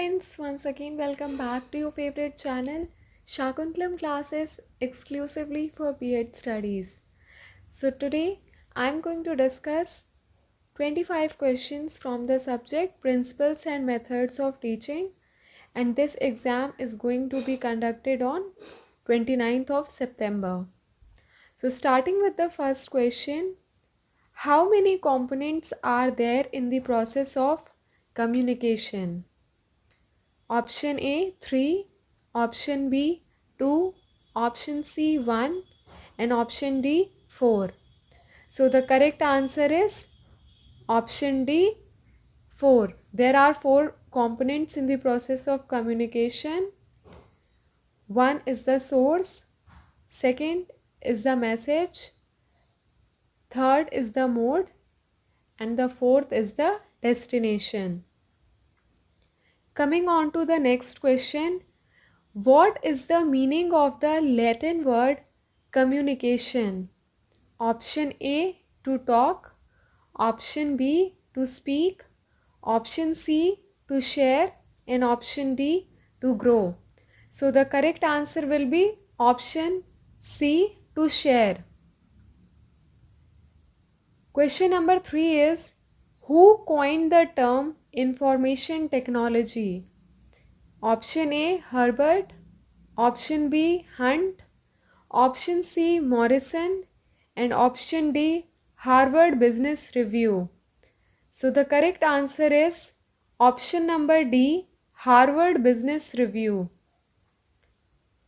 friends, once again welcome back to your favorite channel Shakuntalam classes exclusively for B.Ed studies. So today I am going to discuss 25 questions from the subject Principles and Methods of Teaching, and this exam is going to be conducted on 29th of September. So starting with the first question, how many components are there in the process of communication? Option A 3, option B 2, option C 1 and option D 4. So the correct answer is option D 4. There are 4 components in the process of communication. One is the source, second is the message, third is the mode and the fourth is the destination. Coming on to the next question, what is the meaning of the Latin word communication? Option A to talk, option B to speak, option C to share and option D to grow. So the correct answer will be option C to share. Question number 3 is, who coined the term information technology? Option A Herbert, option B Hunt, option C Morrison and option D Harvard Business Review. So the correct answer is option number D Harvard Business Review.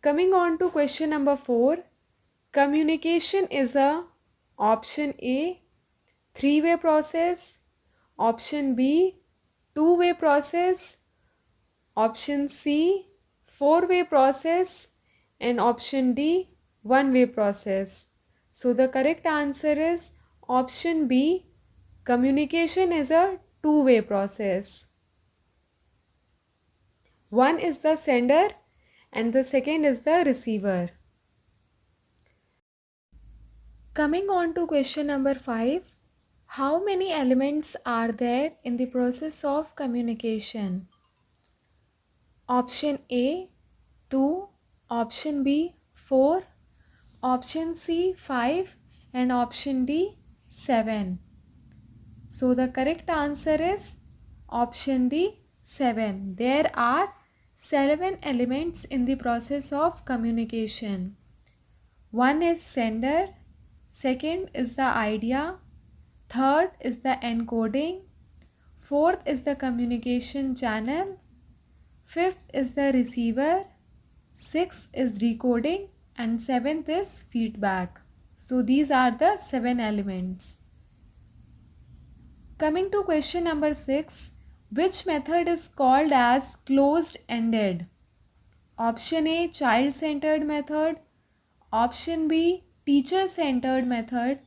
Coming on to question number 4, communication is a option A three-way process, option B two-way process, option C four-way process and option D one-way process. So the correct answer is option B, communication is a two-way process. One is the sender and the second is the receiver. Coming on to question number 5, how many elements are there in the process of communication? Option A 2, option B 4, option C 5 and option D 7. So the correct answer is option D 7. There are 7 elements in the process of communication. One is sender, second is the idea, third is the encoding, fourth is the communication channel, fifth is the receiver, sixth is decoding and seventh is feedback. So these are the 7 elements. Coming to question number 6, which method is called as closed-ended? Option A child-centered method, option B teacher-centered method,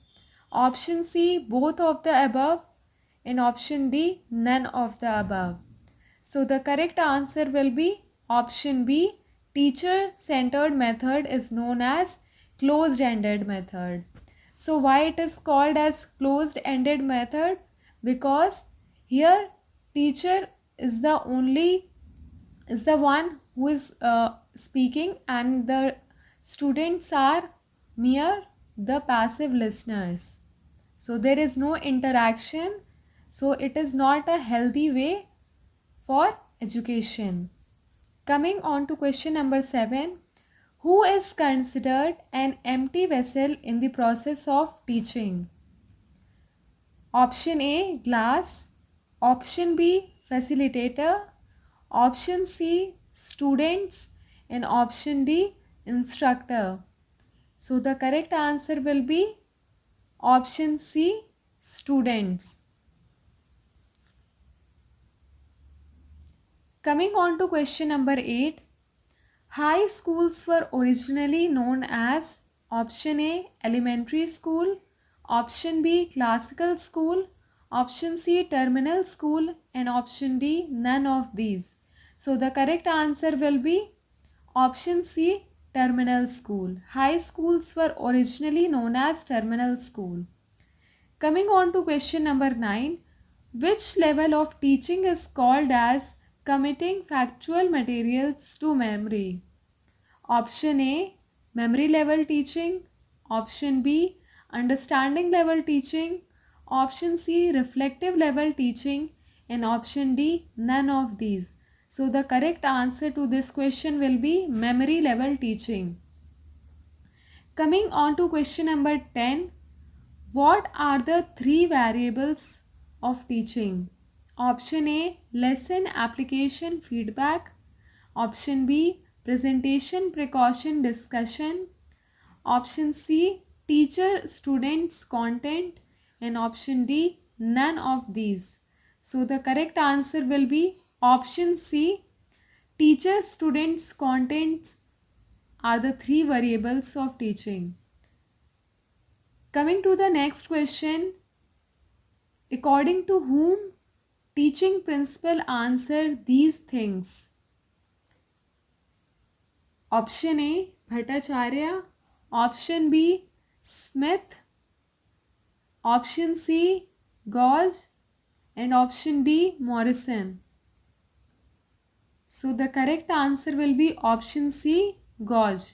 option C both of the above and option D none of the above. So the correct answer will be option B, teacher-centered method is known as closed-ended method. So why it is called as closed-ended method? Because here teacher is the one who is speaking and the students are mere the passive listeners. So there is no interaction. So it is not a healthy way for education. Coming on to question number 7, who is considered an empty vessel in the process of teaching? Option A glass, option B facilitator, option C students and option D instructor. So the correct answer will be option C students. Coming on to question number 8, high schools were originally known as option A elementary school, option B classical school, option C terminal school and option D none of these. So the correct answer will be option C terminal school. High schools were originally known as terminal school. Coming on to question number 9, which level of teaching is called as committing factual materials to memory. Option A, memory level teaching. Option B, understanding level teaching. Option C, reflective level teaching. And option D, none of these. So the correct answer to this question will be memory level teaching. Coming on to question number 10. What are the three variables of teaching? Option A, lesson application feedback. Option B, presentation precaution discussion. Option C, teacher students content. And option D, none of these. So the correct answer will be option C, teacher students contents are the three variables of teaching. Coming to the next question, according to whom teaching principle answer these things? Option A, Bhattacharya. Option B, Smith. Option C, Gauge. And option D, Morrison. So the correct answer will be option C, Gauge.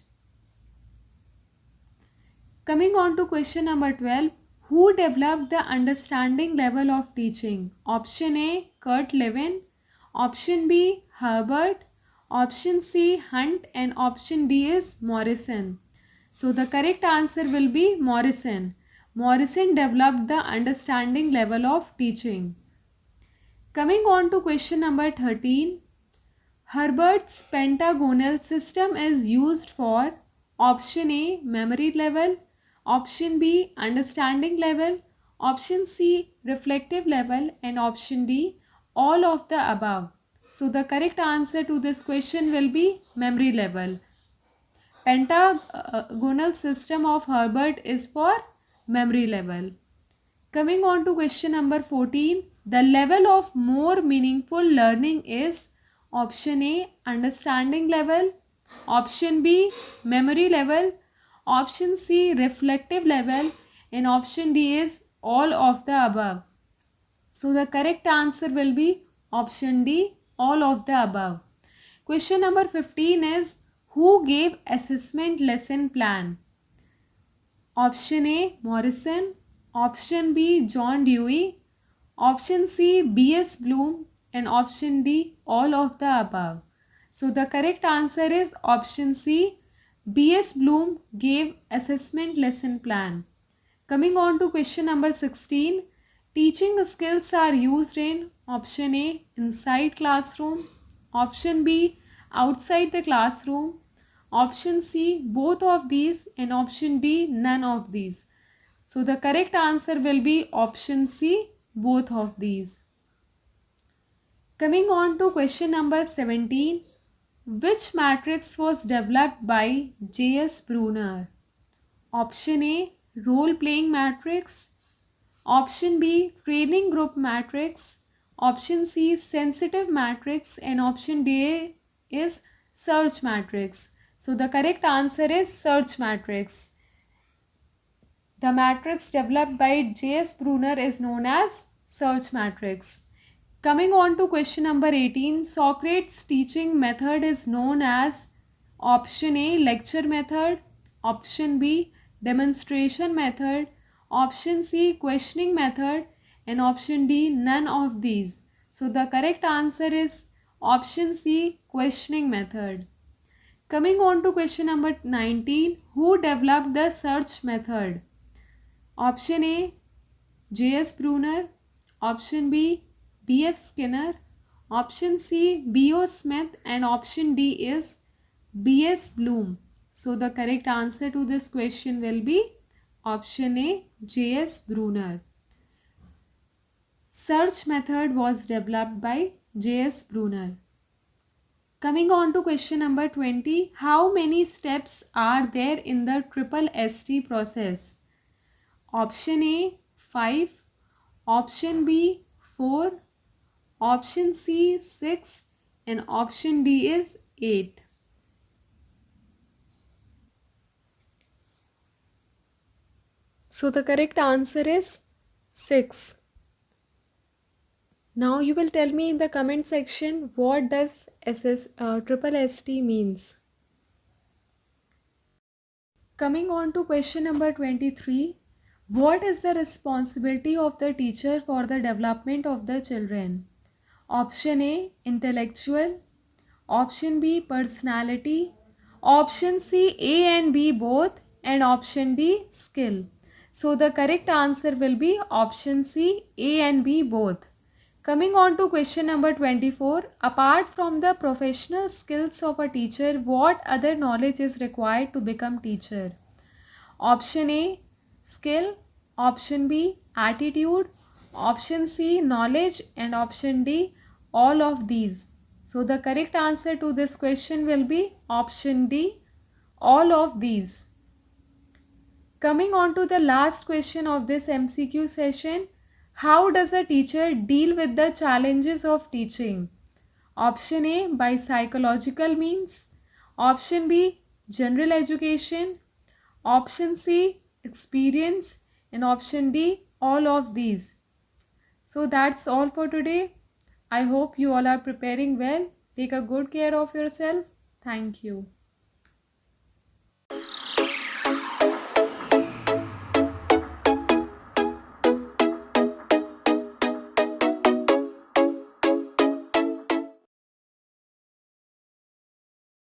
Coming on to question number 12. Who developed the understanding level of teaching? Option A, Kurt Lewin. Option B, Herbert. Option C, Hunt. And option D is Morrison. So the correct answer will be Morrison. Morrison developed the understanding level of teaching. Coming on to question number 13. Herbert's pentagonal system is used for option A, memory level. Option B, understanding level. Option C, reflective level. And option D, all of the above. So the correct answer to this question will be memory level. Pentagonal system of Herbert is for memory level. Coming on to question number 14. The level of more meaningful learning is option A, understanding level. Option B, memory level. Option C, reflective level. And option D is all of the above. So the correct answer will be option D, all of the above. Question number 15 is, who gave assessment lesson plan? Option A, Morrison. Option B, John Dewey. Option C, B.S. Bloom. And option D, all of the above. So the correct answer is option C, B.S. Bloom gave assessment lesson plan. Coming on to question number 16. Teaching skills are used in option A, inside classroom. Option B, outside the classroom. Option C, both of these. And option D, none of these. So the correct answer will be option C, both of these. Coming on to question number 17. Which matrix was developed by J.S. Brunner? Option A, role-playing matrix. Option B, training group matrix. Option C, sensitive matrix. And option D is search matrix. So the correct answer is search matrix. The matrix developed by J.S. Brunner is known as search matrix. Coming on to question number 18. Socrates' teaching method is known as option A, lecture method. Option B, demonstration method. Option C, questioning method. And option D, none of these. So the correct answer is option C, questioning method. Coming on to question number 19. Who developed the search method? Option A, J.S. Brunner. Option B, B.F. Skinner. Option C, B.O. Smith. And option D is B.S. Bloom. So the correct answer to this question will be option A, J.S. Brunner. Search method was developed by J.S. Brunner. Coming on to question number 20. How many steps are there in the triple ST process? Option A, 5. Option B, 4. Option C, 6. And option D is 8. So the correct answer is 6. Now you will tell me in the comment section what does triple ST means. Coming on to question number 23. What is the responsibility of the teacher for the development of the children? Option A, intellectual. Option B, personality. Option C, A and B both. And option D, skill. So the correct answer will be option C, A and B both. Coming on to question number 24. Apart from the professional skills of a teacher, what other knowledge is required to become teacher? Option A, skill. Option B, attitude. Option C, knowledge. And option D, all of these. So the correct answer to this question will be option D, all of these. Coming on to the last question of this MCQ session. How does a teacher deal with the challenges of teaching? Option A, by psychological means. Option B, general education. Option C, experience. And option D, all of these. So that's all for today. I hope you all are preparing well. Take a good care of yourself. Thank you.